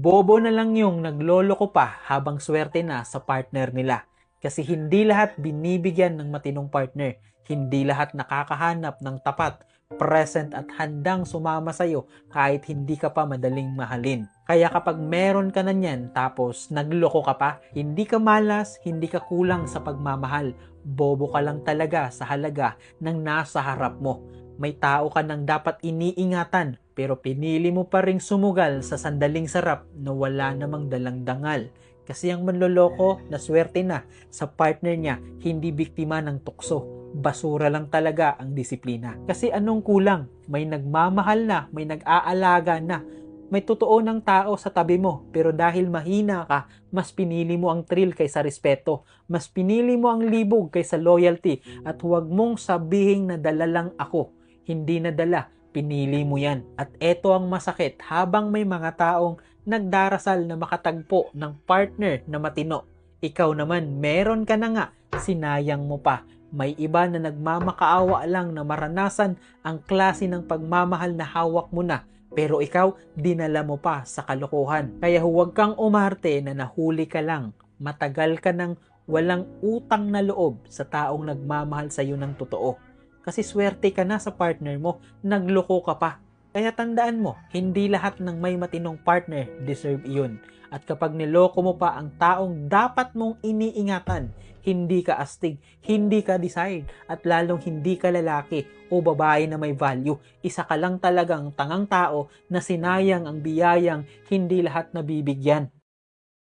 Bobo na lang yung nagloloko pa habang swerte na sa partner nila. Kasi hindi lahat binibigyan ng matinong partner. Hindi lahat nakakahanap ng tapat, present at handang sumama sa'yo kahit hindi ka pa madaling mahalin. Kaya kapag meron ka na niyan tapos nagloko ka pa, hindi ka malas, hindi ka kulang sa pagmamahal. Bobo ka lang talaga sa halaga ng nasa harap mo. May tao ka nang dapat iniingatan pero pinili mo pa ring sumugal sa sandaling sarap na wala namang dalang dangal. Kasi ang manloloko na swerte na sa partner niya, hindi biktima ng tukso. Basura lang talaga ang disiplina. Kasi anong kulang? May nagmamahal na, may nag-aalaga na, may totoo ng tao sa tabi mo, pero dahil mahina ka, mas pinili mo ang thrill kaysa respeto, mas pinili mo ang libog kaysa loyalty, at huwag mong sabihing nadala lang ako. Hindi nadala, pinili mo yan. At eto ang masakit, habang may mga taong nagdarasal na makatagpo ng partner na matino, ikaw naman meron ka na nga, sinayang mo pa. May iba na nagmamakaawa lang na maranasan ang klase ng pagmamahal na hawak mo na, pero ikaw, dinala mo pa sa kalokohan. Kaya huwag kang umarte na nahuli ka lang. Matagal ka nang walang utang na loob sa taong nagmamahal sa iyo ng totoo. Kasi swerte ka na sa partner mo, nagloko ka pa. Kaya tandaan mo, hindi lahat ng may matinong partner deserve iyon. At kapag niloko mo pa ang taong dapat mong iniingatan, hindi ka astig, hindi ka decide, at lalong hindi ka lalaki o babae na may value. Isa ka lang talagang tangang tao na sinayang ang biyayang hindi lahat nabibigyan.